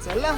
चला.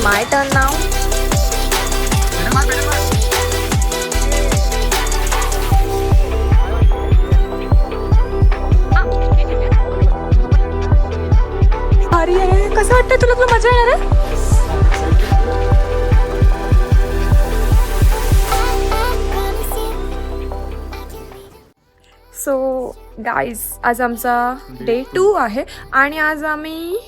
My turn now. अरे कसं वाटतंय तुला? तुला मजा येणार आहे? सो गाईज, आज आमचा डे 2 आहे आणि आज आम्ही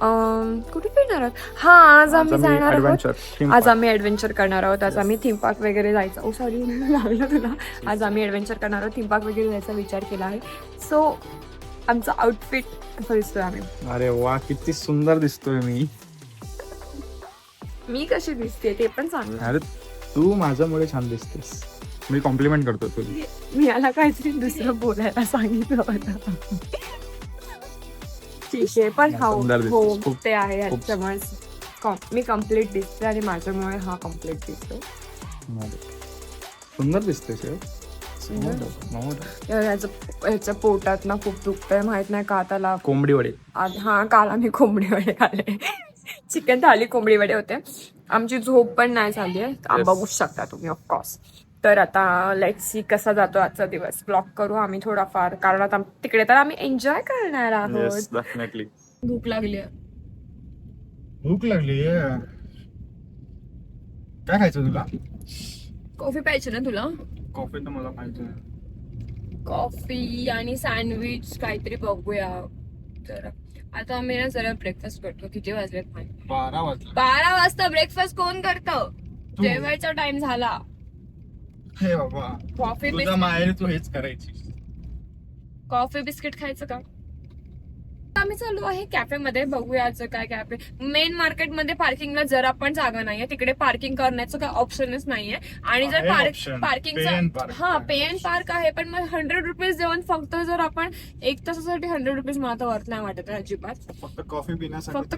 कुठे फिरणार आहोत? हा, आज आम्ही जाणार आहोत. आज आम्ही ऍडव्हेंचर करणार आहोत. आज आम्ही थीम पार्क वगैरे जायचं. ओ सॉरी लागलं तुला. आज आम्ही ऍडव्हेंचर करणार आहोत, थीम पार्क वगैरे जायचा विचार केला आहे. सो आमचा आउटफिट असं दिसतोय आम्ही. अरे वा, किती सुंदर दिसतोय मी कशी दिसते ते पण सांग. अरे तू माझ्यामुळे छान दिसतेस. मी कॉम्प्लिमेंट करतो तुला. मी याला काहीतरी दुसरं बोलायला सांगितलं होतं. ठीक आहे, पण हो ते आहे याच्यामुळे मी कम्प्लीट दिसते आणि माझ्यामुळे हा कम्प्लीट दिसतो. सुंदर दिसतेस. याच्या पोटात ना खूप दुखतंय, माहित नाही का त्याला. कोंबडी वडे. हा, काल आम्ही कोंबडी वडे खाल्ले. चिकन थाली कोंबडी वडे होते. आमची झोप पण नाही झाली आहे, बघू शकता तुम्ही ऑफकोर्स. तर आता लेट्स सी कसा जातो आजचा दिवस. ब्लॉग करू आम्ही थोडाफार, कारण आता तिकडे तर आम्ही एन्जॉय करणार आहोत. भूक लागली. काय खायचं तुला? कॉफी प्यायची ना तुला? कॉफी तर मला पाहिजे. कॉफी आणि सँडविच काहीतरी बघूया. तर आता आम्ही ना जरा ब्रेकफास्ट करतो. किती वाजले? 12 वाजले. 12 वाजता ब्रेकफास्ट कोण करतं? जेवायचा टाइम झाला. हे बाबा, कॉफी तुझ्या माहेरी तू हेच करायची. कॉफी बिस्किट खायचं का? आम्ही चालू आहे कॅफे मध्ये. बघूयाचं काय कॅफे. मेन मार्केट मध्ये पार्किंगला जरा पण जागा नाहीये. तिकडे पार्किंग करण्याचं काय ऑप्शनच नाहीये. आणि जर पार्किंगचा हा पे अँड पार्क आहे, पण मग 100 रुपीज देऊन फक्त जर आपण 1 तासासाठी 100 रुपीज मला तर वर्थ नाही वाटत अजिबात. फक्त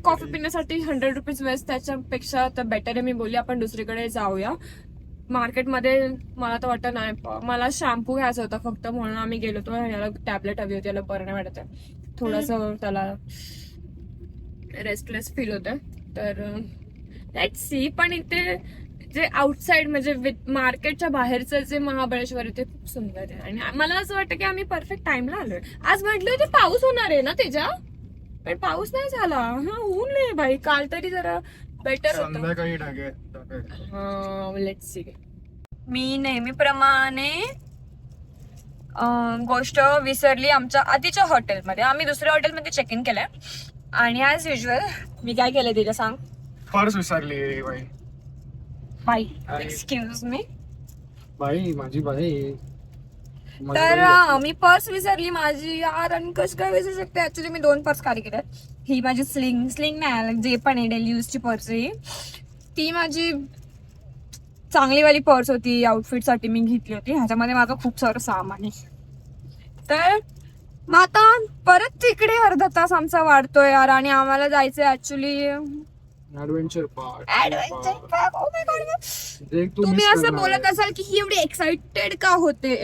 कॉफी पिण्यासाठी 100 रुपीज वेस्ट. त्याच्यापेक्षा तर बेटर आहे मी बोलली आपण दुसरीकडे जाऊया. मार्केटमध्ये मला तर वाटतं नाही. मला शॅम्पू घ्यायचा होता फक्त, म्हणून आम्ही गेलो होतो. याला टॅबलेट हवी होती, याला बरं नाही वाटत आहे. थोडस त्याला रेस्टलेस फील होतं. तर लेट्स सी. पण इथे जे आउटसाइड म्हणजे मार्केटच्या बाहेरचं जे महाबळेश्वर आहे ते खूप सुंदर आहे. आणि मला असं वाटतं की आम्ही परफेक्ट टाइमला आलोय. आज म्हटलं होते पाऊस होणार आहे ना त्याच्या, पण पाऊस नाही झाला. हा, ऊन नाही भाई. काल तरी जरा बेटर होतं. Let's see. मी नेहमीप्रमाणे गोष्ट विसरली आमच्या आधीच्या हॉटेलमध्ये. आम्ही दुसऱ्या हॉटेलमध्ये चेक इन केलंय आणि ॲज युजल मी काय केलंय तिला सांग. पर्स विसरली बाई. एक्सक्यूज मी बाई, माझी बाई. तर मी पर्स विसरली माझी यार. आणि कसं काय विसरू शकते? ऍक्च्युली मी 2 पर्स कॅरी केल्यात. ही माझी स्लिंग नाही, जे पण आहे डेली यूजची पर्स आहे ती माझी चांगलीवाली पर्स होती. आउटफिट साठी मी घेतली होती. ह्याच्यामध्ये माझं खूप सारं सामान आहे. तर मग आता परत तिकडे अर्धा तास आमचा वाढतोय यार. आणि आम्हाला जायचंय actually adventure park. Oh my God. तुम्ही असं बोलत असाल की ही एवढी एक्साइटेड का होते,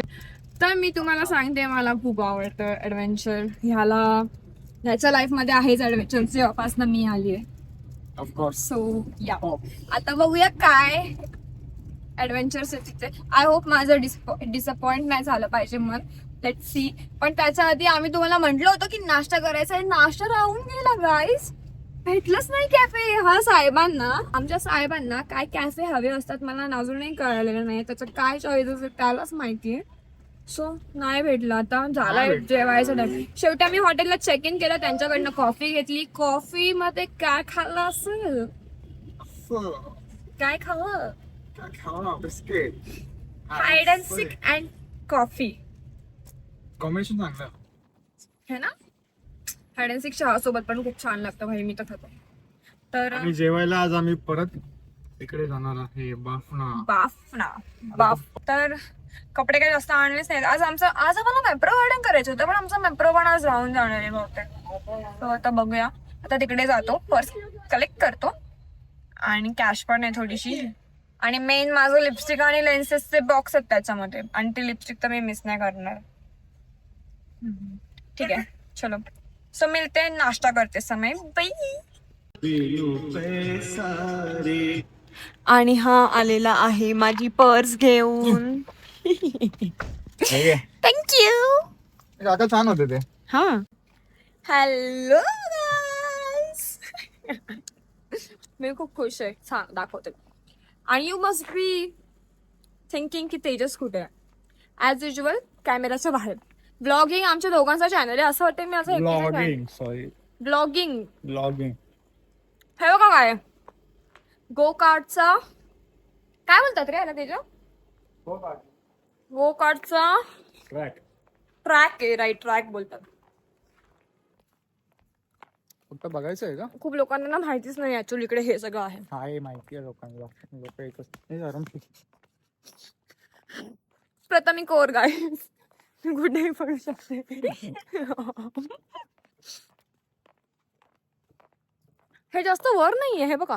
तर मी तुम्हाला सांगते मला खूप आवडतं ऍडव्हेंचर. ह्याच्या लाईफ मध्ये आहेच ऍडव्हेंचर जेव्हापासून मी आली आहे. ऑफकोर्स. सो या, आता बघूया काय ऍडव्हेंचर्स आहे तिथे. आय होप माझं डिसअपॉइंट नाही झालं पाहिजे मग. Let's see. पण त्याच्या आधी आम्ही तुम्हाला म्हटलं होतं की नाश्ता करायचा आहे. नाश्ता राहून गेला गाईस. भेटलंच नाही कॅफे. आमच्या साहेबांना काय कॅफे हवे असतात मला अजूनही कळलेलं नाही. त्याचं काय चॉईस असेल त्यालाच माहितीये. सो नाही भेटलं. आता झालाय जेवायचं टाइम. शेवटी आम्ही हॉटेलला चेक इन केलं, त्यांच्याकडनं कॉफी घेतली. कॉफी मध्ये काय खाल्लं असेल खायचं काय खावं? काय खावा biscuit hide and sick and coffee combination चांगलं है ना. हाईड अँड सीक चहा सोबत पण खूप छान लागतं भाई, मी तर खातो. तर आणि जेवायला आज आम्ही परत इकडे जाणार आहे बाफना. बाफ. तर कपडे काही जास्त आणलेच नाहीत आज. आज आम्हाला मेप्रो गार्डन करायचं होतं, पण आमचा मेप्रो पण आज राहून जाणार आहे बहुतेक. तर आता बघूया. आता तिकडे जातो, पर्स कलेक्ट करतो आणि कॅश पण आहे थोडीशी. आणि मेन माझं लिपस्टिक आणि लेन्सेसचे बॉक्स आहेत त्याच्यामध्ये, आणि ती लिपस्टिक तर मी मिस नाही करणार. ठीक आहे, चलो. सो मिळते नाश्ता करते समय. बाई. आणि हा आलेला आहे माझी पर्स घेऊन. थँक्यू. आता छान होते ते. हा. हॅलो मी खूप खुश आहे. छान दाखवते. आणि यू मस्ट बी थिंकिंग की तेजस कुठे आहे. ऍज युजल कॅमेराच्या बाहेर. ब्लॉगिंग आमच्या दोघांचा चॅनल आहे असं वाटतं. मी असं ब्लॉगिंग हे बघा काय गो कार्टचा काय बोलतात रे याला तेजा. गो कार्टचा ट्रॅक आहे. राईट, ट्रॅक बोलतात. फक्त बघायचं आहे का. खूप लोकांना ना माहितीच नाही ऍक्च्युअली इकडे हे सगळं आहे. हाय माहिती आहे लोकांना. लोक एकच प्रथम कोर गाय गुड पडू शकते. हे जास्त वर नाहीये. हे बघा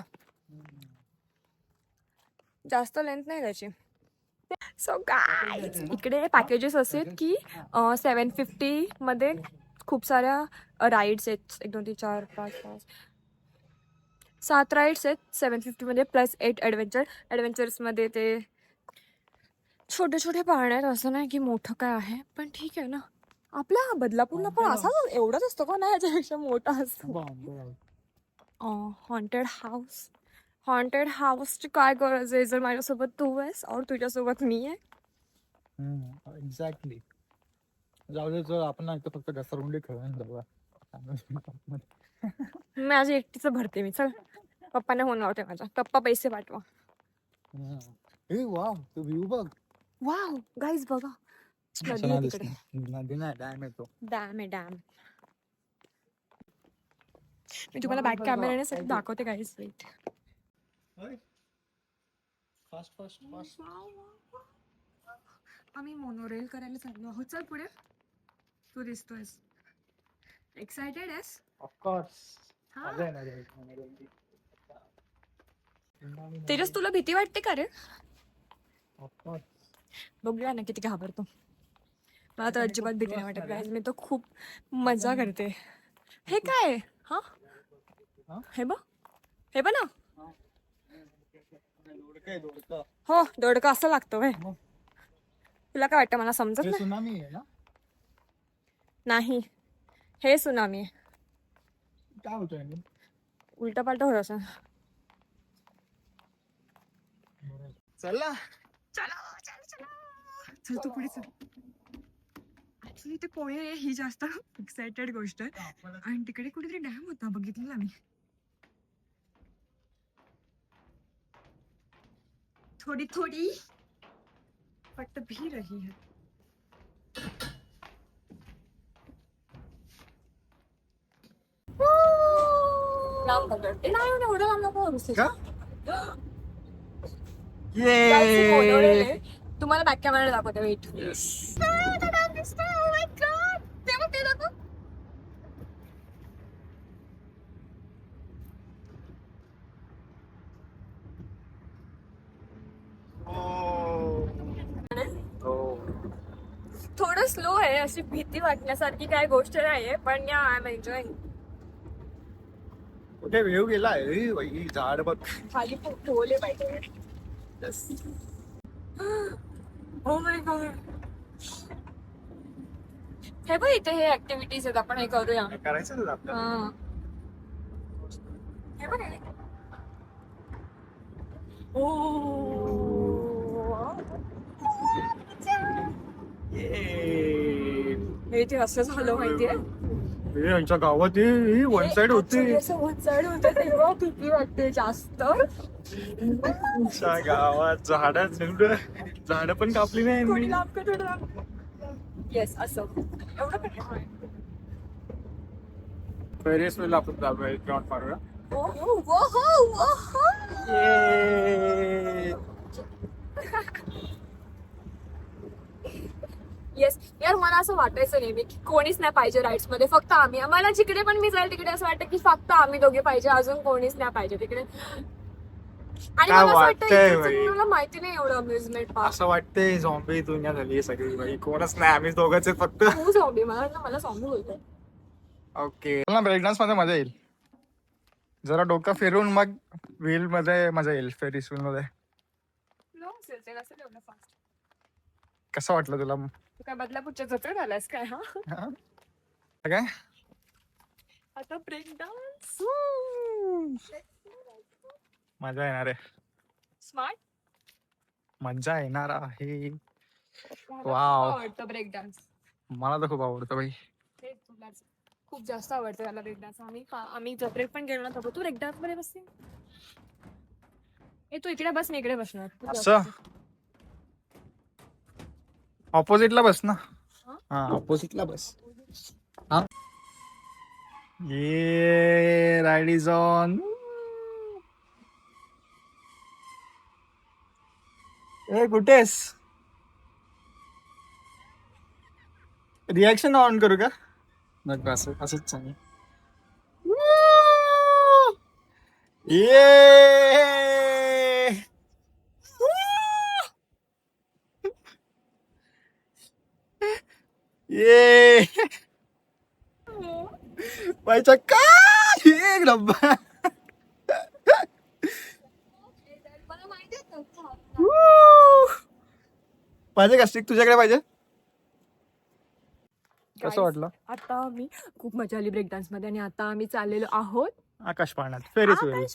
जास्त लेंथ नाही त्याची. सो गाईज इकडे पॅकेजेस असे की 750 मध्ये खूप साऱ्या राईड्स आहेत. 1 2 3 4 5 5 7 राईड्स आहेत 750 मध्ये, प्लस 8 ॲडव्हेंचर्स मध्ये. ते छोटे छोटे पाळणे आहेत, असं नाही की मोठं काय आहे. पण ठीक आहे ना. आपल्या बदलापूरला पण असा एवढंच असतं का नाही, याच्यापेक्षा मोठा असतो. हॉन्टेड हाऊसची काय गरज आहे जर माझ्यासोबत तू आहेस और तुझ्यासोबत मी आहे. एक्झॅक्टली. जाऊ दे, जर आपण नाही तर फक्त घसरगुंडी खेळून जाऊया. माझी एकटीचं भरते मी. चल पप्पाने फोन लावते माझा. पप्पा पैसे पाठवा. वाव, तू व्ह्यू बघ. वाव गाईज बघा नदी आहे तिकडे. नदी नाही, डॅम आहे तो. डॅम आहे डॅम. मी तुम्हाला बॅक कॅमेराने सगळं दाखवते गाईज. वेट. आम्ही मोनोरेल करायला चाललो आहोत. चल पुढे. तू दिसतोयस एक्साइटेड आहेस. ऑफकोर्स. तेजस तुला भीती वाटते का रे. ऑफकोर्स. बघूया ना किती घाबरतो. मला तर अजिबात भीती नाही वाटत गाईज. मी तर खूप मजा करते. हे काय. हा हे बघ, हे बघ ना. हो दोडका असं लागतं व्हय. तुला काय वाटतं मला समजत नाही. सुनामी आहे ना. नाही हे सुनामी आहे. काय होतंय उलटा पालटा होत असं. चला चल तू पुढे चल. ऍक्च्युली ते पोहे ही जास्त एक्साइटेड गोष्ट आहे. आणि तिकडे कुठेतरी डॅम होता बघितलेला मी. थोडी थोडी बट भी रही है. लांब पकडते नाही एवढं लांब नको बसू. तुम्हाला बॅक कॅमेरा दाखवते. वेट. थोडं स्लो आहे. अशी भीती वाटण्यासारखी काय गोष्ट नाहीये, पण या आय एम एन्जॉयिंग. कुठे वेव गेलाय झाड बघ खाली ठेवले पाहिजे. Oh my God. हे बघ इथे हे ऍक्टिव्हिटीज आहेत. आपण हे करूया. करायचं ना आपल्याला. हे बघ. ओ हे ते असं झालं माहितीये. यांच्या गावात वन साइड होती. वन साइड होतं तेव्हा भीती वाटते जास्त. गावात झाड पण कापली नाही. येस असं एवढं काय. फेरिस व्हील आपण जाऊया ग्राउंड मारूया. येस यार, मला असं वाटायचं नेहमी की कोणीच नाही पाहिजे राईड्स मध्ये, फक्त आम्ही. मला जिकडे पण मी जाईल तिकडे असं वाटतं की फक्त आम्ही दोघे पाहिजे, अजून कोणीच नाही पाहिजे तिकडे. आणि मला असं वाटतं मला माहिती नाही एवढं अम्युजमेंट पार्क. असं वाटतंय झॉम्बी दुनिया झाली सगळी बाई, कोणच नाही, आम्ही दोघंच आहेत फक्त. तू झॉम्बी, मला झॉम्बी बोलतोय. ओके, मला ब्रेक डान्स मध्ये मजा येईल. जरा डोकं फिरून मग व्हील मध्ये मजा येईल. फेरिस व्हील मध्ये कसं वाटलं तुला? तू काय बदलापूरच्या जत्रेत आलास काय? हा काय आता ब्रेक डान्स मजा येणार आहे. स्मार्ट मजा येणार आहे. वाव, आवडतं ब्रेक डान्स. मला तर खूप आवडतं बाई. ते तुलाच खूप जास्त आवडतं त्याला ब्रेक डान्स. आम्ही जत्रेत पण गेलो ना, तू ब्रेक डान्स मध्ये बसते. तू इकडे बस, मी इकडे बसणार. असं ऑपोजिटला बस ना. हा ऑपोजिटला बस. हा ये राईड इज ऑन. ए कुठेस? रिॲक्शन ऑन करू का? नको, असंच सांग. ये ये बाई चक्का एक डब्बा. पाहिजे का स्टिक? तुझ्याकडे पाहिजे? कसं वाटलं? आता आम्ही खूप मजा आली ब्रेक डान्स मध्ये, आणि आता आम्ही चाललेलो आहोत आकाश पाळण्यात. Ferris wheel.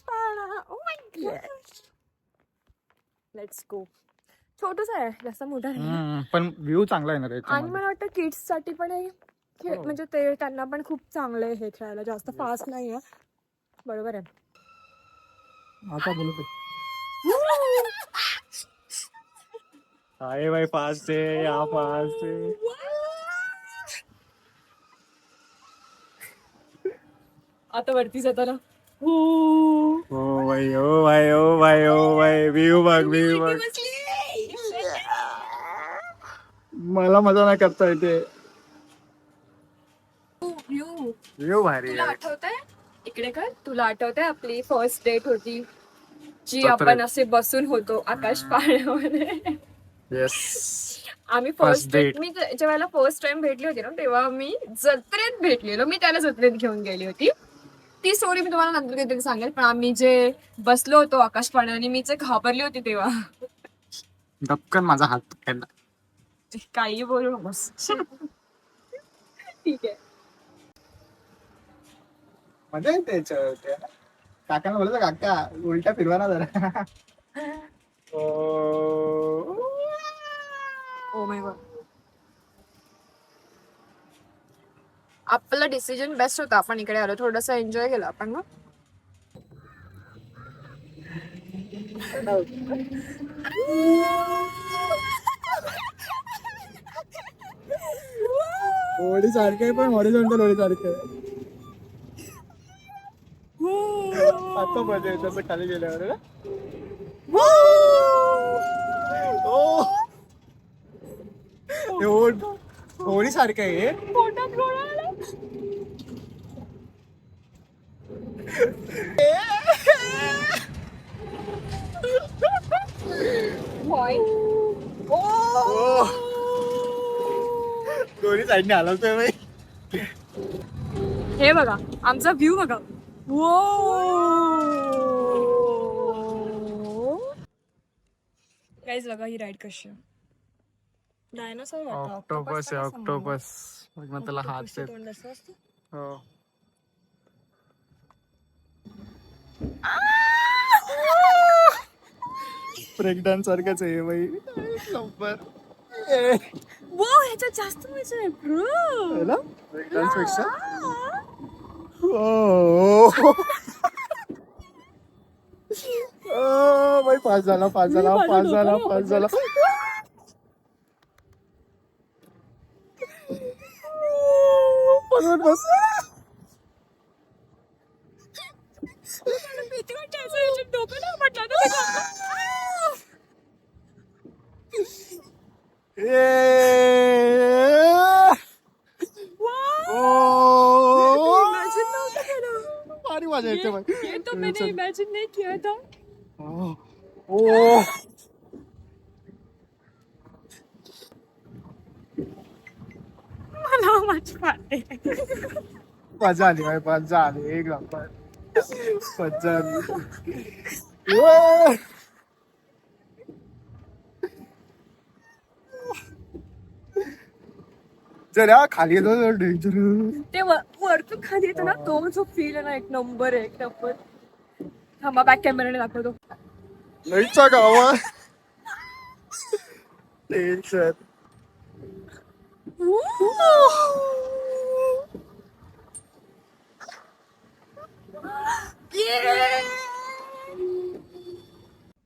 Let's go. छोटस आहे, जास्त मोठा नाही, पण व्ह्यू चांगला येणार आहे. आणि मला वाटतं किड्स साठी पण आहे, म्हणजे ते त्यांना पण खूप चांगलं आहे हे खेळायला. जास्त फास्ट नाही आहे. बरोबर आहे. आता बोलू आहे बाई, फास्ट आहे या फास्ट आहे. आता वरती जाताना ओ भाई ओ भाई ओ भाई ओ भाई, व्ह्यू बघ व्ह्यू बघ. मला मजा नाही करता येते. व्ह्यू भारी. तुला आठवतंय इकडे काय, तुला आठवतंय आपली फर्स्ट डेट होती जी आपण असे बसून होतो आकाश पाळण्यामध्ये? येस, आम्ही फर्स्ट डेट, मी जेव्हा फर्स्ट टाइम भेटली होती ना, तेव्हा मी जत्रेत भेटलेलो. मी त्याला जत्रेत घेऊन गेली होती. ती स्टोरी मी तुम्हाला नंतर काहीतरी सांगेल. पण आम्ही जे बसलो होतो आकाश पाळण्याने, मी जे घाबरली होती तेव्हा. गपकन माझा हात पकडला. काही बोलू नकोस. ठीक आहे. मजा येते. काकांना बोलायचं, काका उलटा फिरवा ना जरा. Oh my God. आपला डिसिजन बेस्ट होता, आपण इकडे आलो, थोडस एन्जॉय केलं आपण ना. होडी सारखं आहे, पण हॉरिझॉन्टल होडी सारखं आहे. आता मजा येते असं खाली गेल्यावर ना. होडी सारखं आहे. दोन्ही साईडने हलवतोय बाई. हे बघा आमचा व्ह्यू बघा. गाईज बघा ही राईड कशी आहे. डायनोसॉर ऑक्टोपस आहे, ऑक्टोपस. मग त्याला हात आहेत. हो. ब्रेक डान्स सारखंच आहे बाई. लवकर ह्याच्यात जास्त मजा आहे ब्रो. ब्रेक डान्स पेक्षा बाई 5 झाला 5 झाला 5 झाला 5 झाला. पळत बस. भारी मजा येते भाई. ये तो मैंने इमेजिन नहीं किया था. मला माझी वाटते. मजा आली भाई मजा आली एक नंबर मजा आली. जरा खाली येतो डेंजर. ते वरतून खाली येतो ना तो जो फील आहे ना एक नंबर आहे एक नंबर. थांबा बॅक कॅमेराने दाखवतो. लईचा गावा टेन्शन.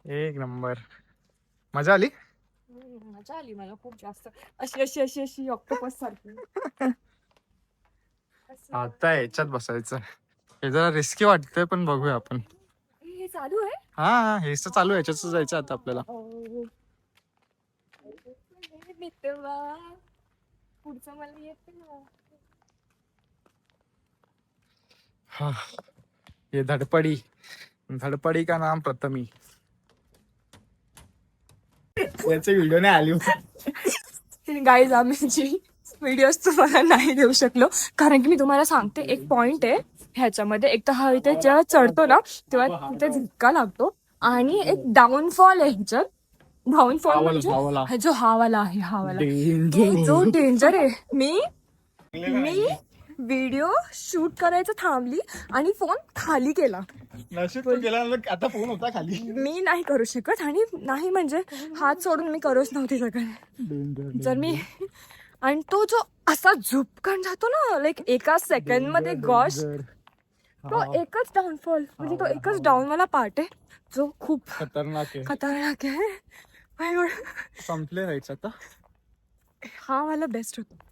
एक नंबर मजा आली. मजा आली मला खूप जास्त. अशी अशी अशी अशी ऑक्टोपस सारखी. आता याच्यात बसायचं. हे जरा रिस्की वाटतंय पण बघूया आपण. हे चालू आहे. हा हेच तर चालू आहे. याच्यातच जायचं आता आपल्याला. पुढचं मला येत ना. हा ये धडपडी धडपडी का नाम प्रथमी. याचे व्हिडिओ नाही आली होती. गाईज आम्ही व्हिडिओज तुम्हाला नाही देऊ शकलो कारण की मी तुम्हाला सांगते एक पॉइंट आहे ह्याच्यामध्ये. एक तर हा इथे जेव्हा चढतो ना तेव्हा तिथे झटका लागतो आणि एक डाऊनफॉल आहे ह्याच्यात. डाऊनफॉल म्हणजे जो हावाला आहे हावाला जो डेंजर आहे. मी व्हिडिओ शूट करायचं थांबली आणि फोन खाली केला. आता फोन होता खाली. मी नाही करू शकत आणि नाही म्हणजे हात सोडून मी करूच नव्हती सगळं. जर मी आणि तो जो असा झुपकन जातो ना लाईक एका सेकंड मध्ये गॉश. तो एकच डाऊनफॉल म्हणजे तो एकच डाऊन वाला पार्ट आहे जो खूप खतरनाक आहे. संपले राहायचं आता. हा मला बेस्ट होता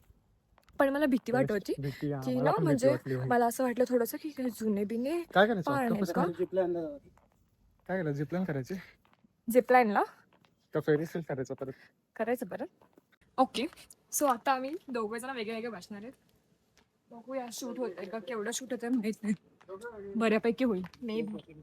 पण मला भीती वाटत होती की ना म्हणजे मला असं वाटलं थोडस की जुने बिने काय करायचं पाळण्यात काय जिप्लान करायचे. झिपलाईनला का फेरीसेल करायचं परत. करायचं परत. ओके सो आता आम्ही दोघं जण वेगळे वेगळे बसणार आहेत. बघूया शूट होतंय का केवढं शूट होतंय माहित नाही. बऱ्यापैकी होईल मे बी.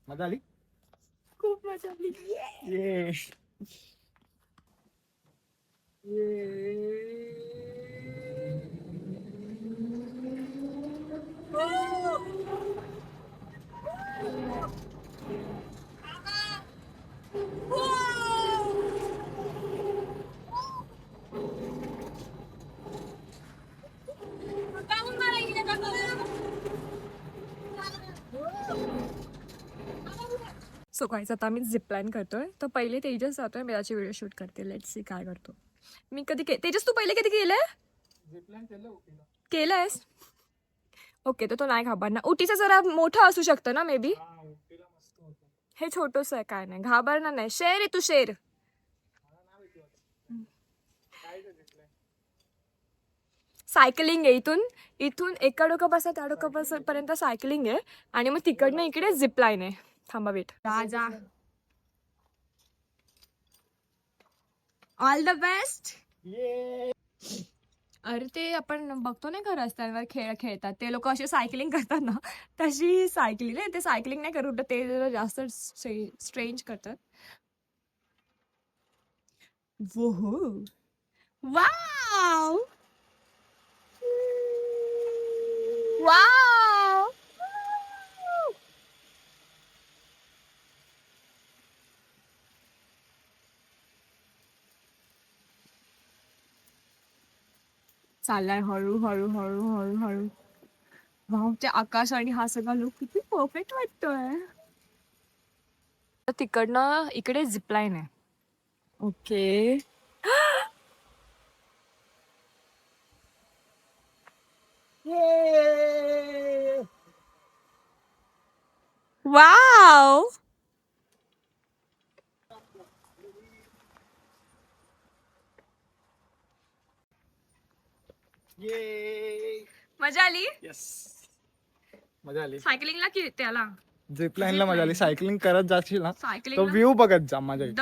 मजा आली. खूप मजा आली. ये सो काहीच आता आम्ही झिपलाईन करतोय तर पहिले तेजस जातोय मी त्याची व्हिडिओ शूट करते. लेट्स सी काय करतो. मी कधी तेजस तू पहिले कधी केलंयस. ओके तर तो नाही घाबरणार. उटीचं जरा मोठं असू शकतं ना मे बी. हे छोटस आहे काय नाही घाबरणार नाही. शेर आहे तू शेर. सायकलिंग आहे इथून एका डोकापासून त्या डोकापर्यंत सायकलिंग आहे आणि मग तिकडनं इकडे झिपलाईन आहे. थांबा wait. Raja all the best. अरे ते आपण बघतो नाही का रस्त्यांवर खेळ खेळतात ते लोक असे सायकलिंग करतात ना तशी सायकलिंग आहे. ते सायकलिंग नाही करू ते जरा जास्त स्ट्रेंज करतात. वाव वाव चाललाय हळू हळू हळू हळू हळू. वाव, ते आकाश आणि हा सगळा लुक किती परफेक्ट वाटतोय. तिकडनं इकडे झिपलाईन आहे. ओके. वाव, मजा आली. येस, मजा आली. सायकलिंगला की त्याला झिप लाईनला मजा आली. सायकलिंग करत जाशील ना, तो सायकलिंग व्ह्यू बघत जा. मजा येईल.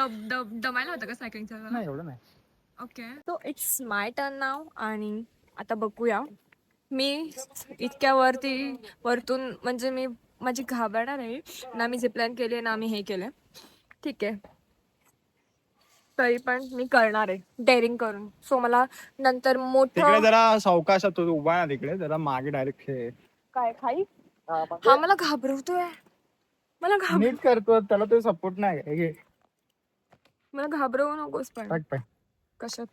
दमायला होतं का सायकलिंगचा? नाही एवढं नाही. Okay, so it's my turn now. आणि आता बघूया. मी इतक्या वरतून म्हणजे मी माझी घाबरणार आहे ना. मी झिपलाईन केली ना मी हे केलं. ठीक आहे, तरी पण मी करणार आहे डेअरिंग करून. सो मला नंतर तिकडे मोठं जरा सावकाश तो उभा आहे ना, तिकडे जरा मागे डायरेक्ट खेळ. काय खाई हा मला घाबरवतोय. नीट करतो त्याला, तो सपोर्ट नाही. हे घे. मला घाबरवू नकोस पण. टाक पाय. कशात?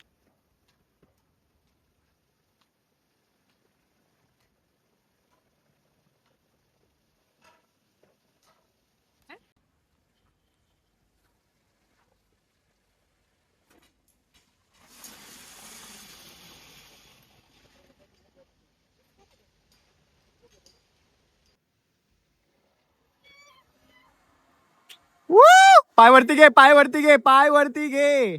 पाय वरती घे, पाय वरती घे, पाय वरती घे,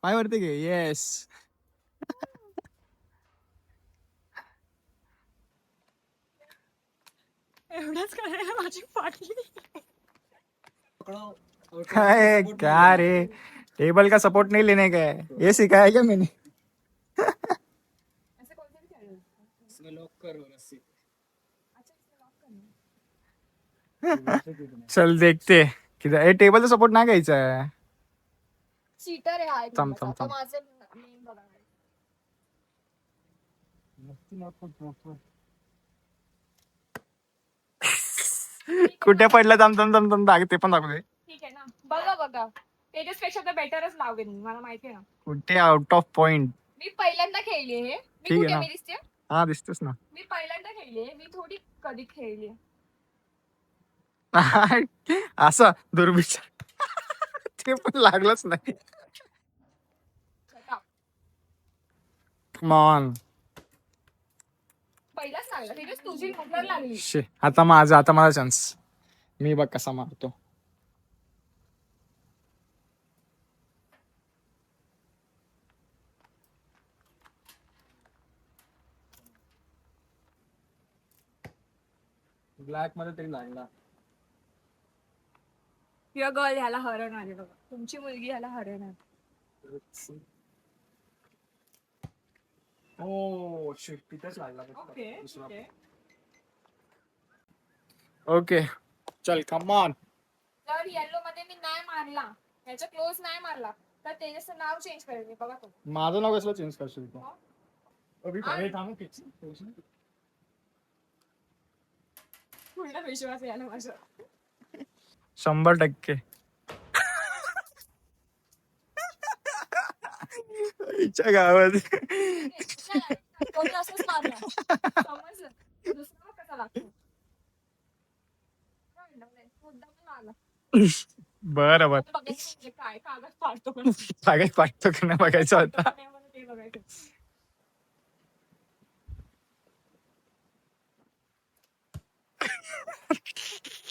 पाय वरती घे. येस. एवढंच करायला माझी फाटली. क्या रे, टेबल का सपोर्ट नहीं लेने का है, ये सिखाया क्या मैंने. चल देखते किधर. ए टेबलचा सपोर्ट नाही घ्यायचा आहे. चीटर आहे हा एक थांब, नंबरचा. थांब, आता थांब. माझं main बघा. कुठे पडलं. थांब थांब थांब थांब, ते पण दाखवू दे. ठीक आहे ना, बघा तेजसपेक्षा तर बेटरच लावेन मी, मला माहिती आहे ना. कुठे आउट ऑफ पॉइंट. मी पहिल्यांदा खेळली हे. मी ठीक आहे कुठे ना. मी दिसते? हा दिसतोस ना. मी पहिल्यांदा खेळली. मी थोडी कधी खेळली. असं दुर्विचार. ते पण लागलंच नाही. मॉन पहिलाच लागला. तेजस तुझी नंबर लागली. आता माझा चान्स. मी बघ कसा मारतो. ब्लॅक मध्ये तरी लागला. युअर गर्ल ह्याला हरवणार आहे बघा. तुमची मुलगी ह्याला हरवणार. ओ शिट, तिथेच लागला. ओके. ओके चल कम ऑन. जर येलो मध्ये मी नाही मारला, ह्याच्या क्लोज नाही मारला, तर तेजसचं नाव चेंज करेल मी. बघा तुम्ही. माझं नाव कसलं चेंज करशील तू. पुन्हा विश्वास यायला माझा. 100%. आईच्या गावात. कोणी असंच मारला. समजलं? दुसरा कसा लागतो? मुद्दाम मारला. बरं आता बघायचं म्हणजे काय कागद फाडतो पण. कागद पाठतो की नाही बघायचा होता. ते बघायचं.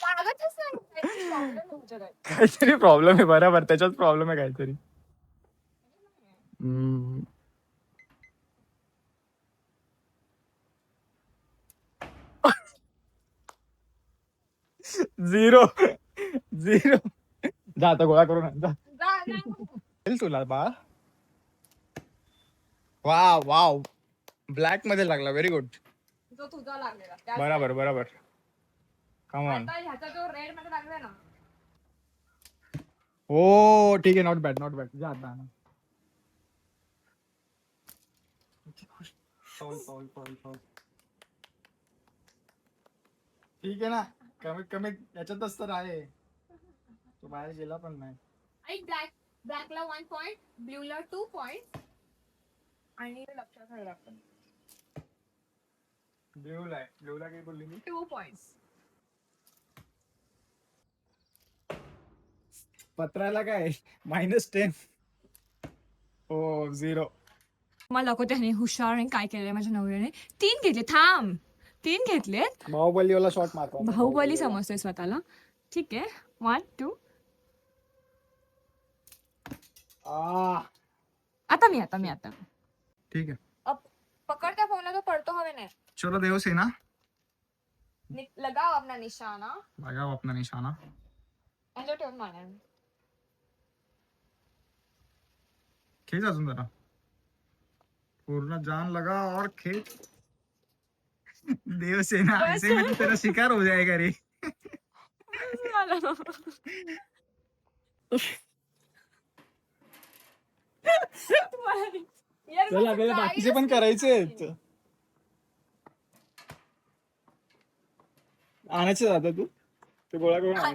कागदच नाही. काहीतरी problem आहे तुमच्याकडे. काहीतरी प्रॉब्लेम आहे. बरोबर, त्याच्यात प्रॉब्लेम आहे काहीतरी. 0 0. जा आता गोळा करून आण, जा. तुला बा. वाव ब्लॅक मध्ये लागला. Very good. जो तुझा लागलेला. त्याच बरोबर. Come on. आता ह्याचा जो रेड मध्ये लागलाय ना. हो ठीक आहे. Not bad. जा आता. फाऊल. ठीक आहे ना, कमीत कमी याच्यातच तर आहे. तो बाहेर गेला पण नाही. आणि ब्लॅकला 1 पॉइंट, ब्ल्यूला 2 पॉइंट. आणि लक्षात राहायला आपण देवला काय बोलली मी 2 points. पत्राला काय -10 हो 0 मला दाखवते ह्याने हुशार आणि काय केलंय माझ्या नवऱ्याने. 3 घेतले, थांब 3 घेतलेत. बाहुबलीवाला शॉट मारतो बाहुबली समजतोय स्वतःला. ठीक आहे 1 2. आता मी ठीक है पकड़ त्या फोनला, तो पडतो हवे नाही. चलो देव से ना लगाव अपना निशाना. लगाओ अपना निशाना. याच्यावर ठेवून मारा. खींच अजून जरा पूर्ण जान लगा और खींच. देव से ना ऐसे में तो तेरा शिकार हो जाएगा रे. चल आपल्याला बाकीचे पण करायचे आहेत. आणायचे जाता तू ते गोळा करून आण.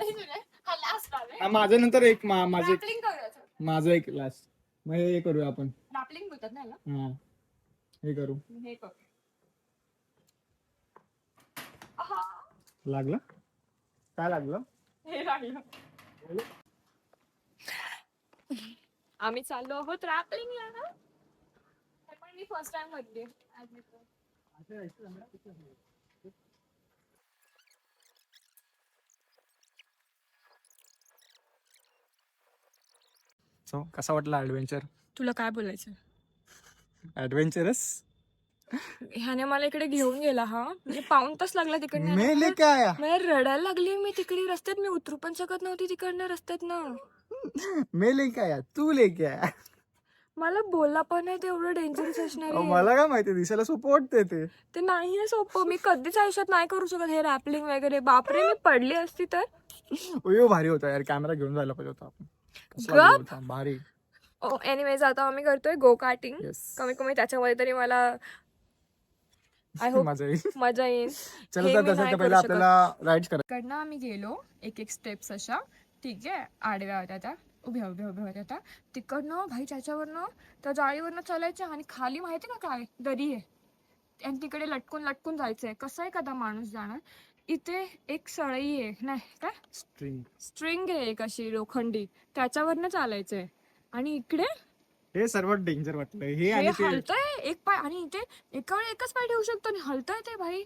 माझ्या नंतर एक माझं एक लास्ट मग हे करूया आपण. बोलतात ना हा हे करू. हे कर. लागलं काय लागलं. हे लागलं. आम्ही चाललो आहोत रॅपलिंगला ना. पण मी फर्स्ट टाइम मध्ये सो कसा वाटला ऍडव्हेंचर. तुला काय बोलायचं. ऍडव्हेंचरस. ह्याने मला इकडे घेऊन गेला हा. म्हणजे पाऊण तास लागला तिकडनं. मैं लेके आया. मला रडायला लागली मी तिकडे रस्त्यात. मी उतरू पण शकत नव्हती तिकडनं रस्त्यात ना. मैं लेके आया तू लेके आया. मला बोलला पण नाही ते एवढं डेंजरस असणार आहे. मला काय माहिती दिसायला सोपं वाटते ते नाहीये सोपं. मी कधीच आयुष्यात नाही करू शकत हे रॅपलिंग वगैरे. बापरे मी पडली असती तर. यो भारी होता यार. कॅमेरा घेऊन जायला पाहिजे होता आपण. कसला view होता, भारी. एनिवेज आता आम्ही करतोय गो कार्टिंग. कमी कमी त्याच्यामध्ये तरी मला आय होप मजा येईल. चला तर पहिला आपल्याला राईड्स करायचं. कडनं आम्ही गेलो एक स्टेप्स अशा. ठीक आहे आडव्या होत्या त्या. उभ्या होत्या त्या. तिकडनं भाई त्याच्यावरनं त्या जाळीवरनं चालायचं आणि खाली माहिती ना काय दरी आहे. आणि तिकडे लटकून जायचंय. कसं आहे कदा माणूस जाणार. इथे एक सळई आहे नाही काय स्ट्रिंग आहे एक अशी लोखंडी. त्याच्यावरनं चालायचंय. आणि इकडे हे सर्वात डेंजर वाटलं. हे हलतंय एक पाय. आणि इथे एका वेळी एकच पाय ठेवू शकतो आणि हलतंय ते भाई.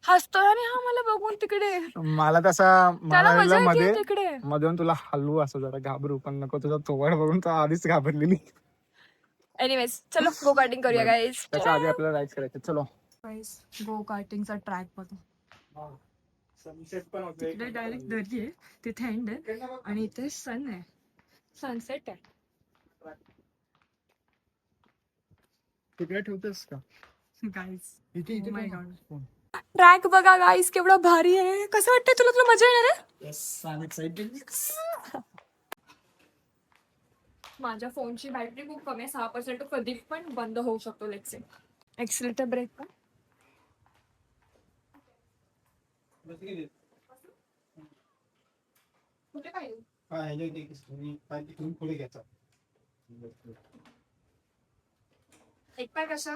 हसतोय आणि हा मला बघून तिकडे. मला तसा मध्ये तिकडे मधून तुला हलवू असं जरा घाबरू पण नको. तुझा तोवाड बघून तर आधीच घाबरलेली. एनिवेज चलो गो कार्टिंग करूया गाईज. त्याच्या आधी आपल्याला राईड्स करायचे. चलो गो कार्टिंगचा ट्रॅक बघा. सनसेट पण होते. तिकडे डायरेक्ट दरी आहे. तिथे एंड आहे आणि इथे सन आहे. सनसेट आहे. तिकडे ठेवतेस का गाईज ट्रॅक बघा गाईज केवढा भारी आहे. कसं वाटतंय तुला मजा येणार आहे. Yes I am excited. माझ्या फोनची बॅटरी खूप कमी आहे. 6% कधी पण बंद होऊ शकतो. लेट्स से एक्सिलेटर ब्रेक का कुठे पाहिजे. एक पाय कशा